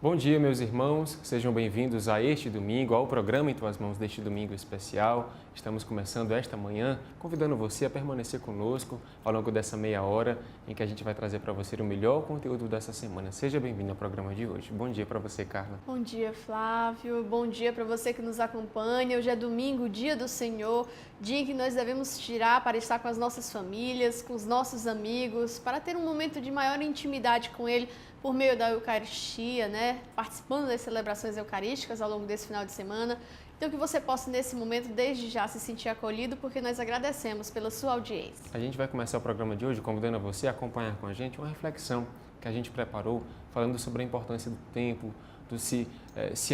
Bom dia, meus irmãos, sejam bem-vindos a este domingo, ao programa Em Tuas Mãos deste domingo especial. Estamos começando esta manhã, convidando você a permanecer conosco ao longo dessa meia hora em que a gente vai trazer para você o melhor conteúdo dessa semana. Seja bem-vindo ao programa de hoje. Bom dia para você, Carla. Bom dia, Flávio. Bom dia para você que nos acompanha. Hoje é domingo, dia do Senhor, dia em que nós devemos tirar para estar com as nossas famílias, com os nossos amigos, para ter um momento de maior intimidade com Ele por meio da Eucaristia, né? Participando das celebrações eucarísticas ao longo desse final de semana. Então, que você possa, nesse momento, desde já se sentir acolhido, porque nós agradecemos pela sua audiência. A gente vai começar o programa de hoje convidando você a acompanhar com a gente uma reflexão que a gente preparou, falando sobre a importância do tempo, do se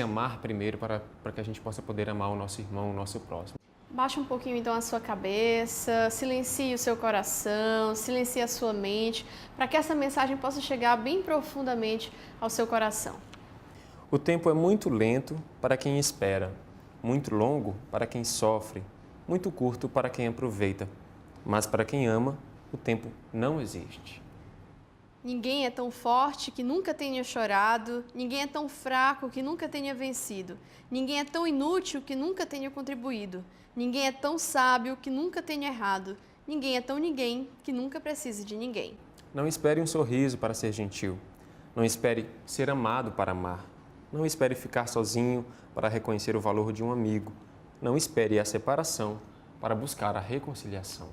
amar primeiro, para que a gente possa poder amar o nosso irmão, o nosso próximo. Baixa um pouquinho então a sua cabeça, silencie o seu coração, silencie a sua mente, para que essa mensagem possa chegar bem profundamente ao seu coração. O tempo é muito lento para quem espera, muito longo para quem sofre, muito curto para quem aproveita, mas para quem ama, o tempo não existe. Ninguém é tão forte que nunca tenha chorado, ninguém é tão fraco que nunca tenha vencido, ninguém é tão inútil que nunca tenha contribuído, ninguém é tão sábio que nunca tenha errado, ninguém é tão ninguém que nunca precise de ninguém. Não espere um sorriso para ser gentil, não espere ser amado para amar, não espere ficar sozinho para reconhecer o valor de um amigo, não espere a separação para buscar a reconciliação.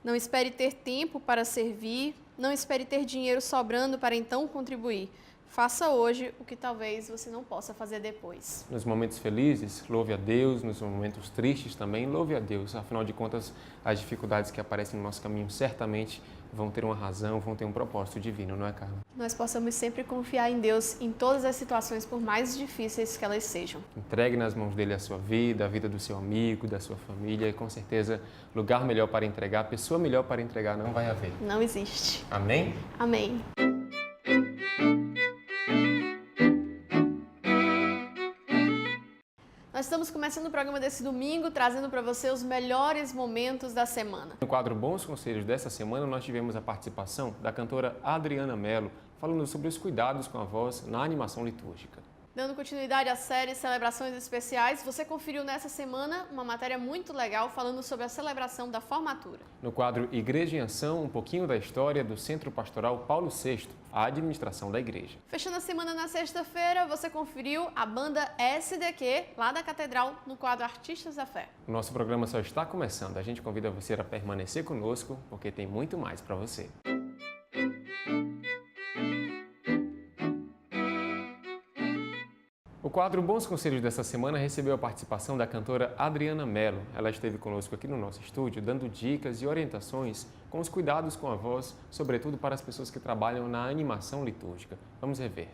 Não espere ter tempo para servir, não espere ter dinheiro sobrando para então contribuir. Faça hoje o que talvez você não possa fazer depois. Nos momentos felizes, louve a Deus. Nos momentos tristes também, louve a Deus. Afinal de contas, as dificuldades que aparecem no nosso caminho certamente vão ter uma razão, vão ter um propósito divino, não é, Carla? Nós possamos sempre confiar em Deus em todas as situações, por mais difíceis que elas sejam. Entregue nas mãos dele a sua vida, a vida do seu amigo, da sua família, e com certeza lugar melhor para entregar, pessoa melhor para entregar não vai haver. Não existe. Amém? Amém. Nós estamos começando o programa desse domingo, trazendo para você os melhores momentos da semana. No quadro Bons Conselhos dessa semana, nós tivemos a participação da cantora Adriana Mello, falando sobre os cuidados com a voz na animação litúrgica. Dando continuidade à série Celebrações Especiais, você conferiu nessa semana uma matéria muito legal falando sobre a celebração da formatura. No quadro Igreja em Ação, um pouquinho da história do Centro Pastoral Paulo VI, a administração da igreja. Fechando a semana na sexta-feira, você conferiu a banda SDQ, lá da Catedral, no quadro Artistas da Fé. O nosso programa só está começando. A gente convida você a permanecer conosco, porque tem muito mais para você. O quadro Bons Conselhos dessa semana recebeu a participação da cantora Adriana Mello. Ela esteve conosco aqui no nosso estúdio, dando dicas e orientações com os cuidados com a voz, sobretudo para as pessoas que trabalham na animação litúrgica. Vamos rever.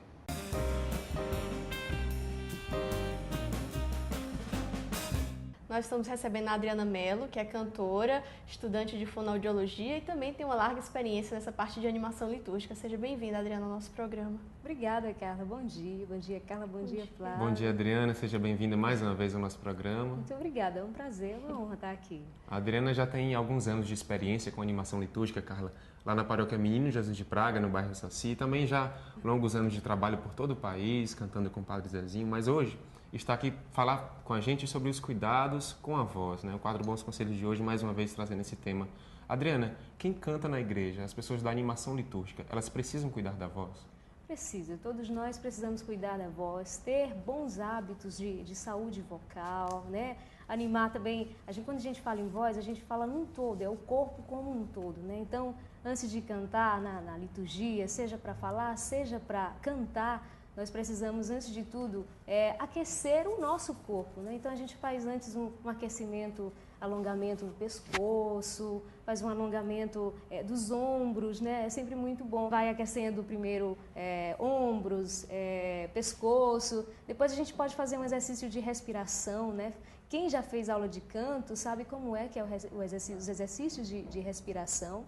Nós estamos recebendo a Adriana Mello, que é cantora, estudante de fonoaudiologia e também tem uma larga experiência nessa parte de animação litúrgica. Seja bem-vinda, Adriana, ao nosso programa. Obrigada, Carla. Bom dia, Carla. Bom dia, Flávia. Bom dia, Adriana. Seja bem-vinda mais uma vez ao nosso programa. Muito obrigada. É um prazer, uma honra estar aqui. A Adriana já tem alguns anos de experiência com animação litúrgica, Carla, lá na paróquia Menino Jesus de Praga, no bairro Saci. Também já longos anos de trabalho por todo o país, cantando com o Padre Zezinho. Mas hoje está aqui falar com a gente sobre os cuidados com a voz, né? O quadro Bons Conselhos de hoje, mais uma vez, trazendo esse tema. Adriana, quem canta na igreja, as pessoas da animação litúrgica, elas precisam cuidar da voz? Precisa, todos nós precisamos cuidar da voz, ter bons hábitos de saúde vocal, né? Animar também, quando a gente fala em voz, a gente fala num todo, é o corpo como um todo, né? Então, antes de cantar na liturgia, seja para falar, seja para cantar, nós precisamos, antes de tudo, aquecer o nosso corpo, né? Então, a gente faz antes um aquecimento, alongamento do pescoço, faz um alongamento dos ombros, né? É sempre muito bom. Vai aquecendo primeiro ombros, pescoço. Depois a gente pode fazer um exercício de respiração, né? Quem já fez aula de canto sabe como é que é os exercícios de respiração.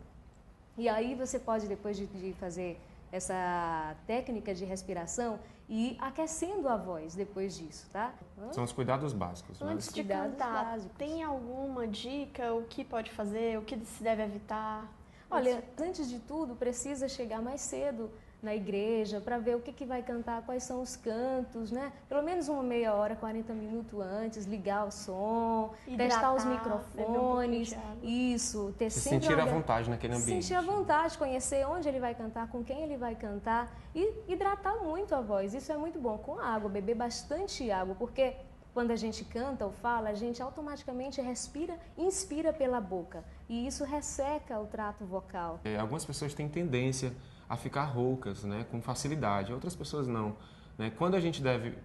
E aí você pode, depois de fazer essa técnica de respiração, e aquecendo a voz depois disso, tá? São os cuidados básicos, né? Antes de cantar, tem alguma dica, o que pode fazer, o que se deve evitar? Olha, antes de tudo, precisa chegar mais cedo na igreja para ver o que vai cantar, quais são os cantos, né? Pelo menos uma meia hora, 40 minutos antes, ligar o som, testar os microfones, isso, ter se sempre sentir à vontade naquele ambiente. Se sentir à vontade, conhecer onde ele vai cantar, com quem ele vai cantar e hidratar muito a voz. Isso é muito bom. Com água, beber bastante água, porque quando a gente canta ou fala, a gente automaticamente respira, inspira pela boca e isso resseca o trato vocal. Algumas pessoas têm tendência a ficar roucas, né, com facilidade, outras pessoas não. Né? Quando a gente deve,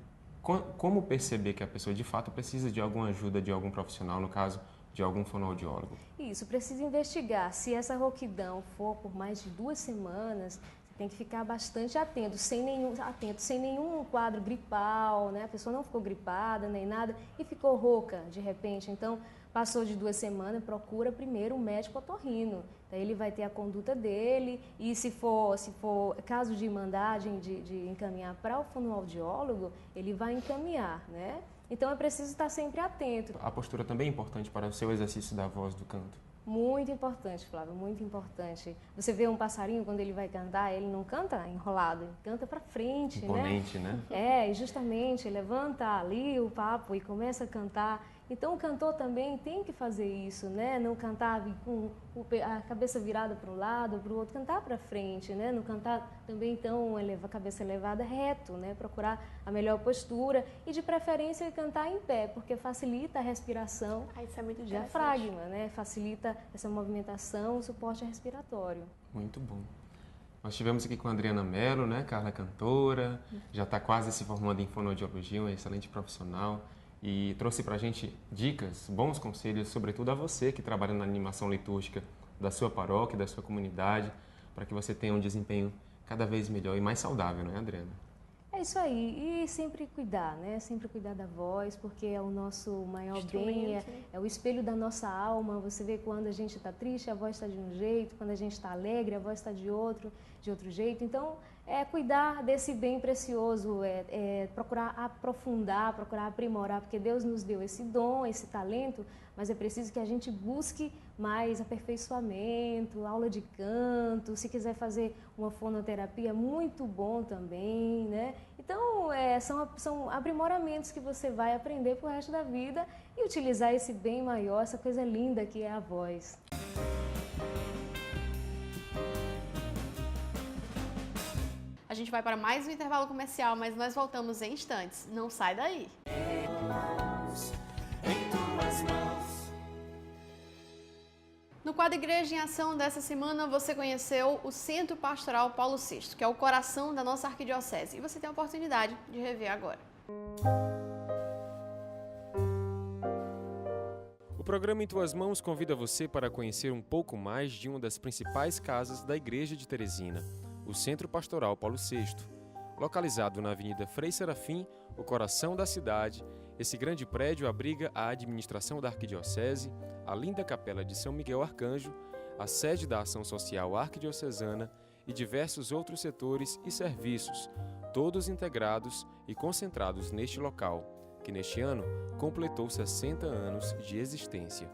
como perceber que a pessoa de fato precisa de alguma ajuda de algum profissional, no caso de algum fonoaudiólogo? Isso, precisa investigar. Se essa rouquidão for por mais de 2 semanas, tem que ficar bastante atento, sem nenhum quadro gripal, né? A pessoa não ficou gripada nem nada e ficou rouca de repente. Então, passou de 2 semanas, procura primeiro um médico otorrino. Daí ele vai ter a conduta dele e se for caso de mandagem de encaminhar para o fonoaudiólogo, ele vai encaminhar, né? Então é preciso estar sempre atento. A postura também é importante para o seu exercício da voz do canto. Muito importante, Flávio, muito importante. Você vê um passarinho, quando ele vai cantar, ele não canta enrolado, ele canta para frente, imponente, né? É, e justamente levanta ali o papo e começa a cantar. Então o cantor também tem que fazer isso, né? Não cantar com a cabeça virada para um lado ou para o outro, cantar para frente, né? Não cantar também tão a cabeça elevada reto, né? Procurar a melhor postura e de preferência cantar em pé, porque facilita a respiração isso é muito diafragma, né? Facilita essa movimentação, o suporte respiratório. Muito bom. Nós estivemos aqui com a Adriana Mello, né? Carla cantora, já está quase se formando em fonoaudiologia, uma excelente profissional. E trouxe para a gente dicas, bons conselhos, sobretudo a você que trabalha na animação litúrgica da sua paróquia, da sua comunidade, para que você tenha um desempenho cada vez melhor e mais saudável, não é, Adriana? É isso aí, e sempre cuidar, né? Sempre cuidar da voz, porque é o nosso maior bem, é o espelho da nossa alma. Você vê quando a gente está triste, a voz está de um jeito, quando a gente está alegre, a voz está de outro jeito. Então, cuidar desse bem precioso, procurar aprofundar, procurar aprimorar, porque Deus nos deu esse dom, esse talento, mas é preciso que a gente busque mais aperfeiçoamento, aula de canto, se quiser fazer uma fonoterapia, muito bom também, né? Então, são aprimoramentos que você vai aprender pro resto da vida e utilizar esse bem maior, essa coisa linda que é a voz. A gente vai para mais um intervalo comercial, mas nós voltamos em instantes. Não sai daí! No quadro Igreja em Ação dessa semana, você conheceu o Centro Pastoral Paulo VI, que é o coração da nossa arquidiocese. E você tem a oportunidade de rever agora. O programa Em Tuas Mãos convida você para conhecer um pouco mais de uma das principais casas da Igreja de Teresina, o Centro Pastoral Paulo VI. Localizado na Avenida Frei Serafim, o coração da cidade, esse grande prédio abriga a administração da arquidiocese, a linda capela de São Miguel Arcanjo, a sede da Ação Social Arquidiocesana e diversos outros setores e serviços, todos integrados e concentrados neste local, que neste ano completou 60 anos de existência.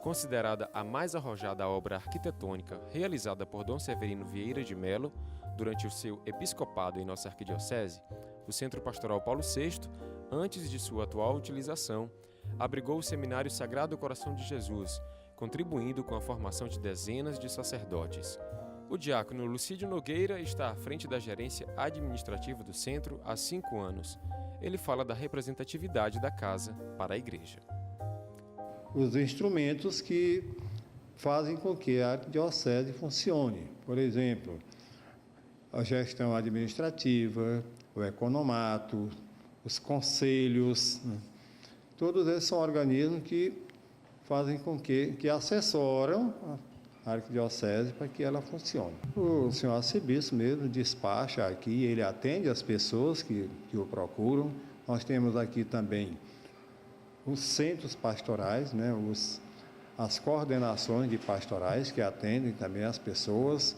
Considerada a mais arrojada obra arquitetônica realizada por Dom Severino Vieira de Mello durante o seu episcopado em nossa arquidiocese, o Centro Pastoral Paulo VI, antes de sua atual utilização, abrigou o Seminário Sagrado Coração de Jesus, contribuindo com a formação de dezenas de sacerdotes. O diácono Lucídio Nogueira está à frente da gerência administrativa do centro há 5 anos. Ele fala da representatividade da casa para a igreja. Os instrumentos que fazem com que a arquidiocese funcione. Por exemplo, a gestão administrativa, o economato, os conselhos, todos esses são organismos que fazem com que assessoram a arquidiocese para que ela funcione. O senhor arcebispo mesmo despacha aqui, ele atende as pessoas que o procuram. Nós temos aqui também os centros pastorais, né, as coordenações de pastorais que atendem também as pessoas.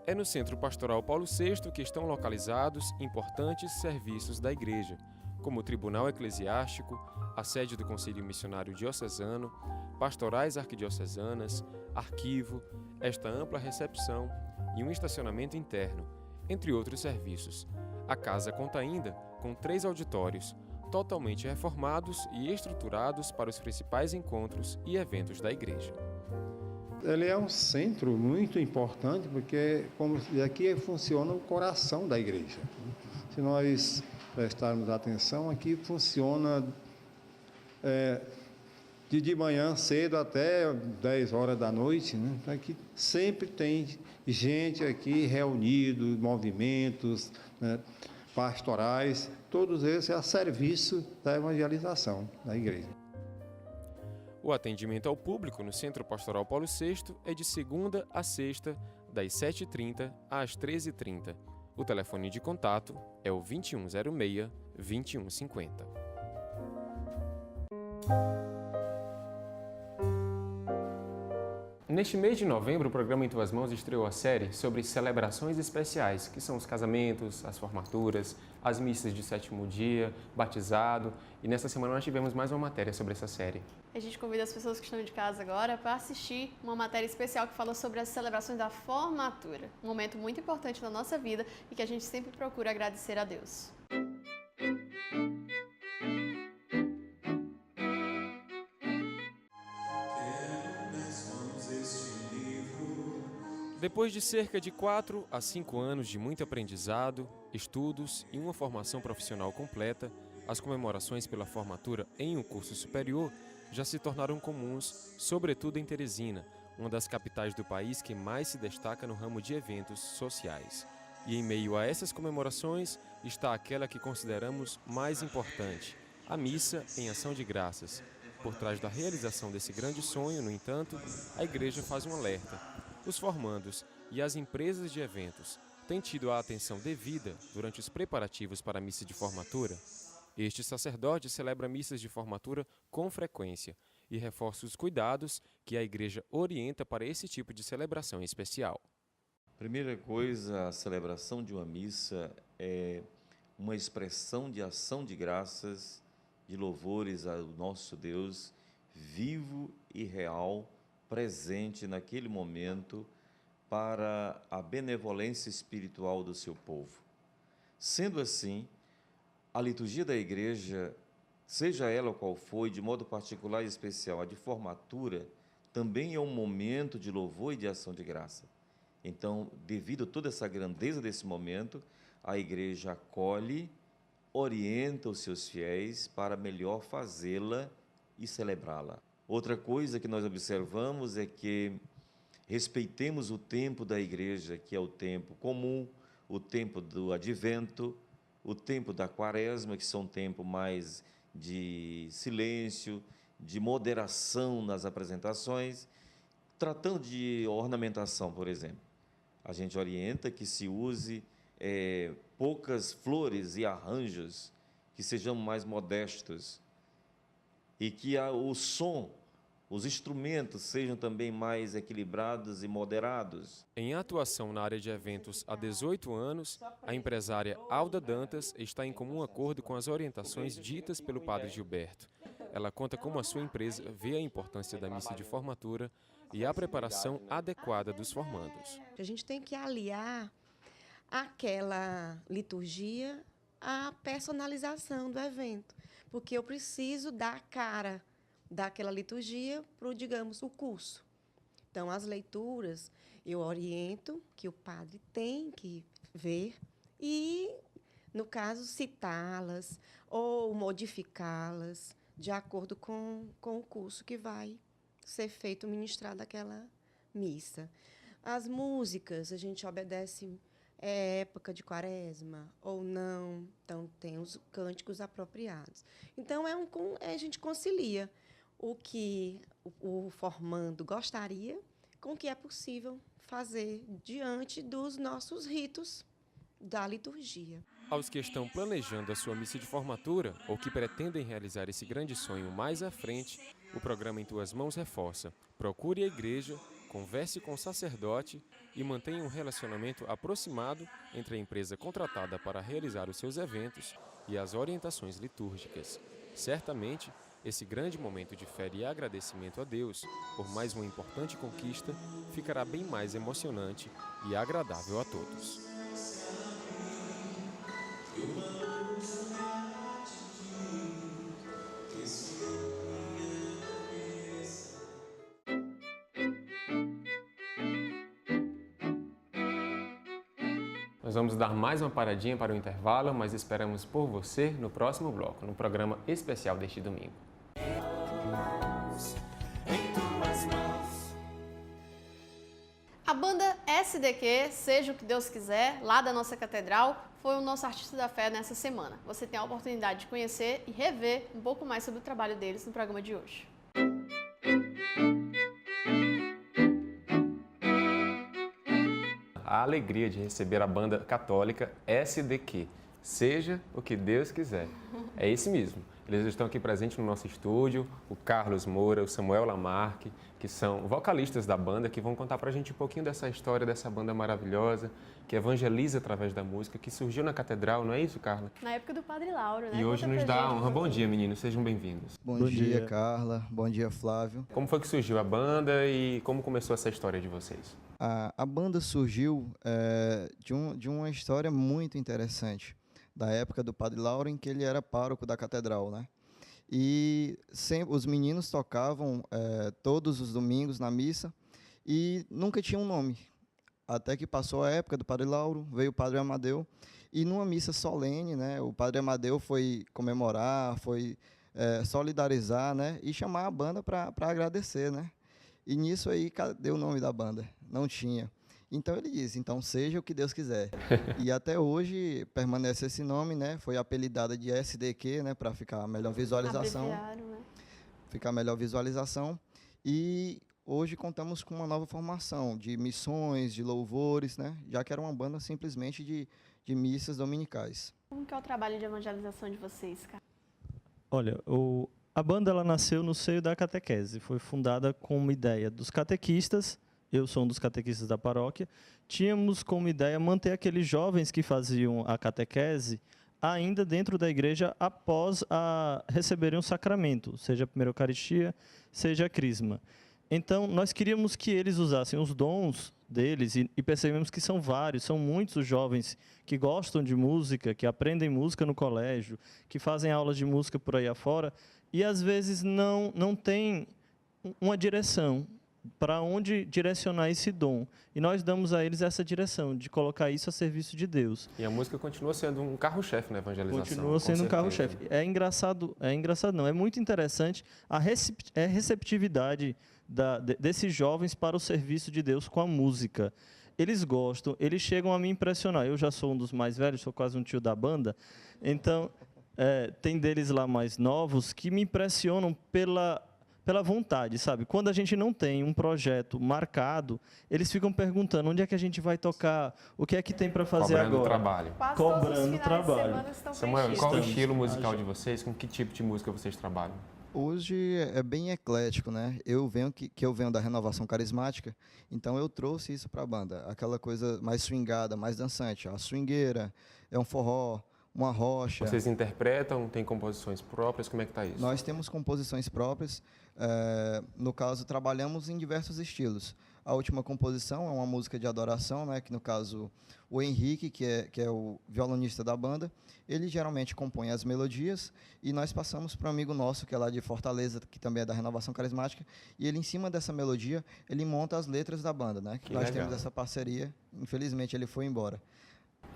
É no Centro Pastoral Paulo VI que estão localizados importantes serviços da Igreja, como o Tribunal Eclesiástico, a sede do Conselho Missionário Diocesano, pastorais arquidiocesanas, arquivo, esta ampla recepção e um estacionamento interno. entre outros serviços. A casa conta ainda com 3 auditórios, totalmente reformados e estruturados para os principais encontros e eventos da igreja. Ele é um centro muito importante porque aqui funciona o coração da igreja. Se nós prestarmos atenção, aqui funciona de manhã cedo até 10 horas da noite, né? Aqui sempre tem gente aqui reunido, movimentos, né, pastorais, todos esses a serviço da evangelização da igreja. O atendimento ao público no Centro Pastoral Paulo VI é de segunda a sexta, das 7h30 às 13h30. O telefone de contato é o 2106-2150. Neste mês de novembro, o programa Em Tuas Mãos estreou a série sobre celebrações especiais, que são os casamentos, as formaturas, as missas de 7º dia, batizado. E nessa semana nós tivemos mais uma matéria sobre essa série. A gente convida as pessoas que estão de casa agora para assistir uma matéria especial que fala sobre as celebrações da formatura. Um momento muito importante na nossa vida e que a gente sempre procura agradecer a Deus. Depois de cerca de 4 a 5 anos de muito aprendizado, estudos e uma formação profissional completa, as comemorações pela formatura em um curso superior já se tornaram comuns, sobretudo em Teresina, uma das capitais do país que mais se destaca no ramo de eventos sociais. E em meio a essas comemorações está aquela que consideramos mais importante, a missa em ação de graças. Por trás da realização desse grande sonho, no entanto, a igreja faz um alerta. Os formandos e as empresas de eventos têm tido a atenção devida durante os preparativos para a missa de formatura? Este sacerdote celebra missas de formatura com frequência e reforça os cuidados que a igreja orienta para esse tipo de celebração especial. Primeira coisa, a celebração de uma missa é uma expressão de ação de graças, de louvores ao nosso Deus vivo e real, presente naquele momento para a benevolência espiritual do seu povo. Sendo assim, a liturgia da igreja, seja ela qual for, de modo particular e especial, a de formatura, também é um momento de louvor e de ação de graça. Então, devido a toda essa grandeza desse momento, a igreja acolhe, orienta os seus fiéis para melhor fazê-la e celebrá-la. Outra coisa que nós observamos é que respeitemos o tempo da igreja, que é o tempo comum, o tempo do advento, o tempo da quaresma, que são um tempo mais de silêncio, de moderação nas apresentações. Tratando de ornamentação, por exemplo, a gente orienta que se use poucas flores e arranjos, que sejam mais modestos, e que o som, os instrumentos sejam também mais equilibrados e moderados. Em atuação na área de eventos há 18 anos, a empresária Alda Dantas está em comum acordo com as orientações ditas pelo padre Gilberto. Ela conta como a sua empresa vê a importância da missa de formatura e a preparação adequada dos formandos. A gente tem que aliar aquela liturgia à personalização do evento, porque eu preciso dar a cara daquela liturgia para, digamos, o curso. Então, as leituras, eu oriento que o padre tem que ver e, no caso, citá-las ou modificá-las de acordo com o curso que vai ser feito, ministrado aquela missa. As músicas, a gente obedece época de quaresma ou não, então tem os cânticos apropriados. Então, a gente concilia o que o formando gostaria com o que é possível fazer diante dos nossos ritos da liturgia. Aos que estão planejando a sua missa de formatura ou que pretendem realizar esse grande sonho mais à frente, o programa Em Tuas Mãos reforça: procure a igreja, converse com o sacerdote e mantenha um relacionamento aproximado entre a empresa contratada para realizar os seus eventos e as orientações litúrgicas. Certamente, esse grande momento de fé e agradecimento a Deus por mais uma importante conquista ficará bem mais emocionante e agradável a todos. Nós vamos dar mais uma paradinha para o intervalo, mas esperamos por você no próximo bloco, no programa especial deste domingo. A banda SDQ, Seja o que Deus Quiser, lá da nossa catedral, foi o nosso artista da fé nessa semana. Você tem a oportunidade de conhecer e rever um pouco mais sobre o trabalho deles no programa de hoje. A alegria de receber a banda católica SDQ, Seja o que Deus Quiser. É esse mesmo. Eles estão aqui presentes no nosso estúdio, o Carlos Moura, o Samuel Lamarque, que são vocalistas da banda, que vão contar pra gente um pouquinho dessa história dessa banda maravilhosa, que evangeliza através da música, que surgiu na catedral, não é isso, Carla? Na época do Padre Lauro, né? E hoje Conta nos pra dá a gente honra. um Bom pouquinho. dia, meninos, sejam bem-vindos. Bom dia, Carla. Bom dia, Flávio. Como foi que surgiu a banda e como começou essa história de vocês? A banda surgiu de uma história muito interessante, da época do Padre Lauro, em que ele era pároco da catedral, né? E sempre, os meninos tocavam todos os domingos na missa e nunca tinha um nome. Até que passou a época do Padre Lauro, veio o Padre Amadeu, e numa missa solene, né, o Padre Amadeu foi comemorar, foi solidarizar, né, e chamar a banda para agradecer, né? E nisso aí, cadê o nome da banda? Não tinha. Então ele disse, então seja o que Deus quiser. E até hoje permanece esse nome, né? Foi apelidada de SDQ, né, para ficar a melhor visualização. Abreviaram, né? Ficar a melhor visualização. E hoje contamos com uma nova formação de missões, de louvores, né? Já que era uma banda simplesmente de missas dominicais. Como que é o trabalho de evangelização de vocês, cara? Olha, a banda ela nasceu no seio da catequese. Foi fundada com uma ideia dos catequistas. Eu sou um dos catequistas da paróquia. Tínhamos como ideia manter aqueles jovens que faziam a catequese ainda dentro da igreja após receberem o sacramento, seja a primeira Eucaristia, seja a Crisma. Então, nós queríamos que eles usassem os dons deles e percebemos que são vários, são muitos os jovens que gostam de música, que aprendem música no colégio, que fazem aulas de música por aí afora e, às vezes, não têm uma direção para onde direcionar esse dom. E nós damos a eles essa direção, de colocar isso a serviço de Deus. E a música continua sendo um carro-chefe na evangelização. Continua sendo um carro-chefe. É engraçado não, é muito interessante a receptividade desses jovens para o serviço de Deus com a música. Eles gostam, eles chegam a me impressionar. Eu já sou um dos mais velhos, sou quase um tio da banda, então tem deles lá mais novos que me impressionam pela vontade, sabe? Quando a gente não tem um projeto marcado, eles ficam perguntando onde é que a gente vai tocar, o que é que tem para fazer Cobrando agora. trabalho. Quase todos os Cobrando finais trabalho. de semana estão Samuel, preenchidos. qual é o Estamos. estilo musical de vocês? Com que tipo de música vocês trabalham? Hoje é bem eclético, né? Eu venho da renovação carismática, então eu trouxe isso para a banda, aquela coisa mais swingada, mais dançante, a swingueira, é um forró, uma rocha. Vocês interpretam, têm composições próprias, como é que está isso? Nós temos composições próprias, no caso trabalhamos em diversos estilos. A última composição é uma música de adoração, né? Que no caso o Henrique, que é o violonista da banda, ele geralmente compõe as melodias e nós passamos para um amigo nosso que é lá de Fortaleza, que também é da Renovação Carismática, e ele em cima dessa melodia, ele monta as letras da banda, né? Que nós legal. temos essa parceria, infelizmente ele foi embora.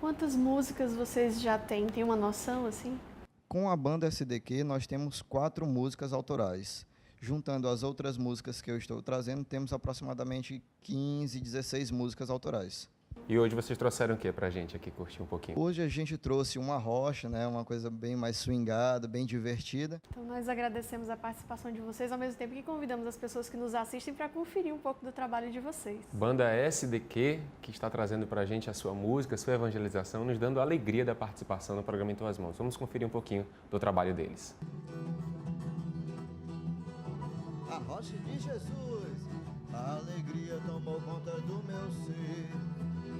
Quantas músicas vocês já têm? Tem uma noção, assim? Com a banda SDQ, nós temos 4 músicas autorais. Juntando as outras músicas que eu estou trazendo, temos aproximadamente 15, 16 músicas autorais. E hoje vocês trouxeram o que pra gente aqui curtir um pouquinho? Hoje a gente trouxe uma rocha, né, uma coisa bem mais swingada, bem divertida. Então nós agradecemos a participação de vocês, ao mesmo tempo que convidamos as pessoas que nos assistem para conferir um pouco do trabalho de vocês. Banda SDQ, que está trazendo pra gente a sua música, a sua evangelização, nos dando a alegria da participação no programa Em Tuas Mãos. Vamos conferir um pouquinho do trabalho deles. A rocha de Jesus, a alegria tomou conta do meu ser,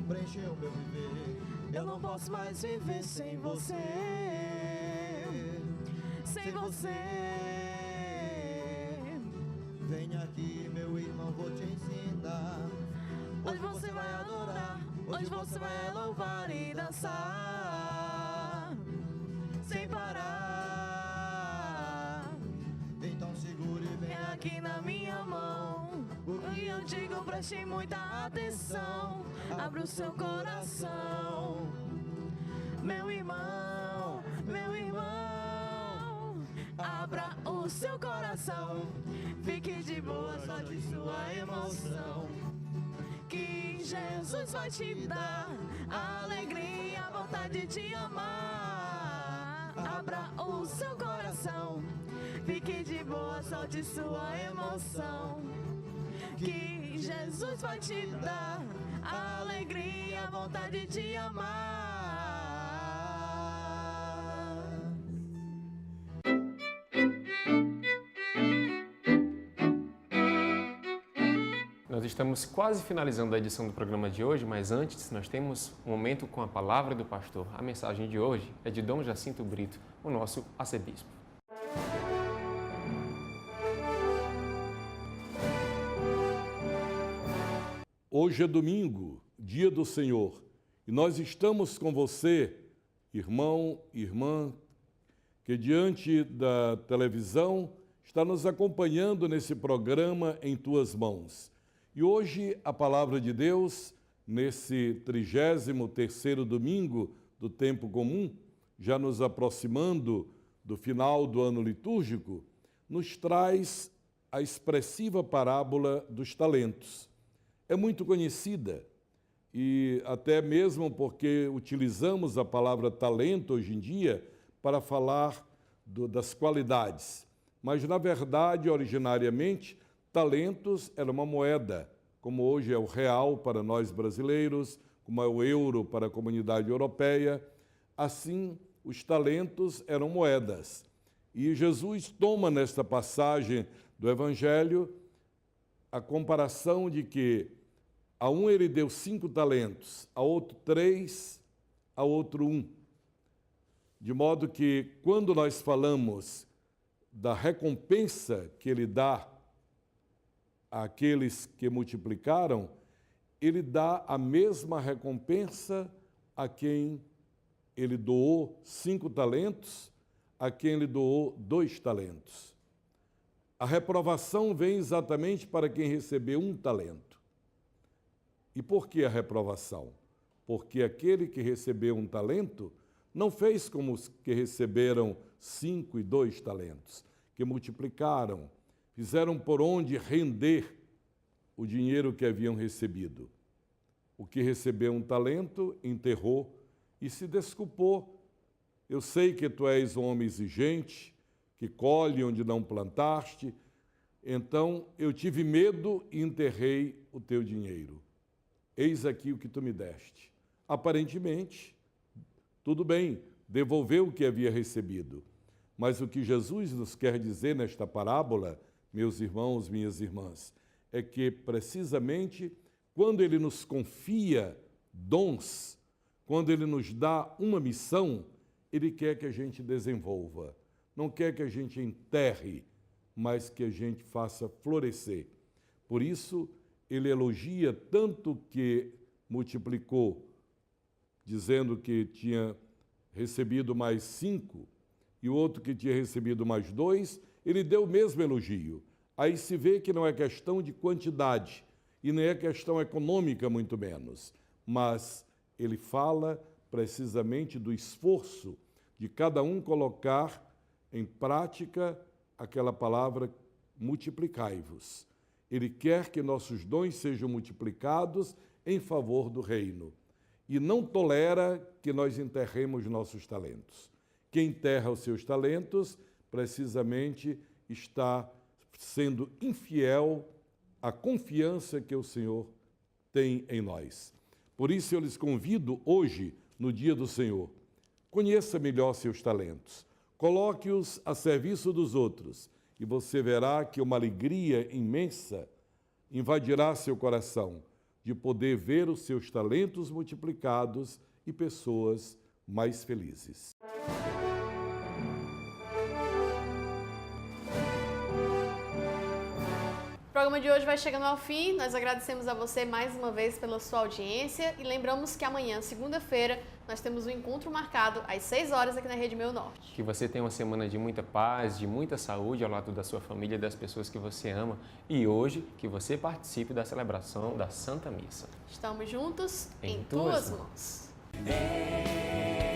preencheu meu viver. Eu não posso mais viver sem você, sem você. Vem aqui, meu irmão, vou te ensinar. Hoje você vai adorar, hoje você vai louvar e dançar, sem parar. Então segure bem aqui na minha mão, o que E eu digo, preste muita atenção, abra o seu coração. Meu irmão, abra o seu coração. Fique de boa só de sua emoção, que Jesus vai te dar a alegria, a vontade de amar. Abra o seu coração, fique de boa só de sua emoção, que Jesus vai te dar a alegria, a vontade de amar. Nós estamos quase finalizando a edição do programa de hoje, mas antes nós temos um momento com a palavra do pastor. A mensagem de hoje é de Dom Jacinto Brito, o nosso arcebispo. Hoje é domingo, dia do Senhor, e nós estamos com você, irmão, irmã, que diante da televisão está nos acompanhando nesse programa Em Tuas Mãos. E hoje a palavra de Deus, nesse 33º domingo do tempo comum, já nos aproximando do final do ano litúrgico, nos traz a expressiva parábola dos talentos. É muito conhecida e até mesmo porque utilizamos a palavra talento hoje em dia para falar das qualidades. Mas, na verdade, originariamente, talentos era uma moeda, como hoje é o real para nós brasileiros, como é o euro para a comunidade europeia. Assim, os talentos eram moedas. E Jesus toma nesta passagem do Evangelho a comparação de que a um ele deu 5 talentos, a outro 3, a outro 1. De modo que, quando nós falamos da recompensa que ele dá àqueles que multiplicaram, ele dá a mesma recompensa a quem ele doou 5 talentos, a quem ele doou 2 talentos. A reprovação vem exatamente para quem recebeu 1 talento. E por que a reprovação? Porque aquele que recebeu 1 talento não fez como os que receberam 5 e 2 talentos, que multiplicaram, fizeram por onde render o dinheiro que haviam recebido. O que recebeu 1 talento, enterrou e se desculpou. Eu sei que tu és um homem exigente, que colhe onde não plantaste, então eu tive medo e enterrei o teu dinheiro. Eis aqui o que tu me deste. Aparentemente, tudo bem, devolveu o que havia recebido. Mas o que Jesus nos quer dizer nesta parábola, meus irmãos, minhas irmãs, é que precisamente quando ele nos confia dons, quando ele nos dá uma missão, ele quer que a gente desenvolva. Não quer que a gente enterre, mas que a gente faça florescer. Por isso, ele elogia tanto que multiplicou, dizendo que tinha recebido mais 5, e o outro que tinha recebido mais 2, ele deu o mesmo elogio. Aí se vê que não é questão de quantidade, e nem é questão econômica, muito menos, mas ele fala precisamente do esforço de cada um colocar em prática aquela palavra multiplicai-vos. Ele quer que nossos dons sejam multiplicados em favor do reino. E não tolera que nós enterremos nossos talentos. Quem enterra os seus talentos, precisamente, está sendo infiel à confiança que o Senhor tem em nós. Por isso eu lhes convido hoje, no dia do Senhor, conheça melhor seus talentos, coloque-os a serviço dos outros, e você verá que uma alegria imensa invadirá seu coração de poder ver os seus talentos multiplicados e pessoas mais felizes. O programa de hoje vai chegando ao fim. Nós agradecemos a você mais uma vez pela sua audiência e lembramos que amanhã, segunda-feira, nós temos um encontro marcado às 6 horas aqui na Rede Meio Norte. Que você tenha uma semana de muita paz, de muita saúde ao lado da sua família e das pessoas que você ama. E hoje, que você participe da celebração da Santa Missa. Estamos juntos Em em tuas tuas mãos. mãos.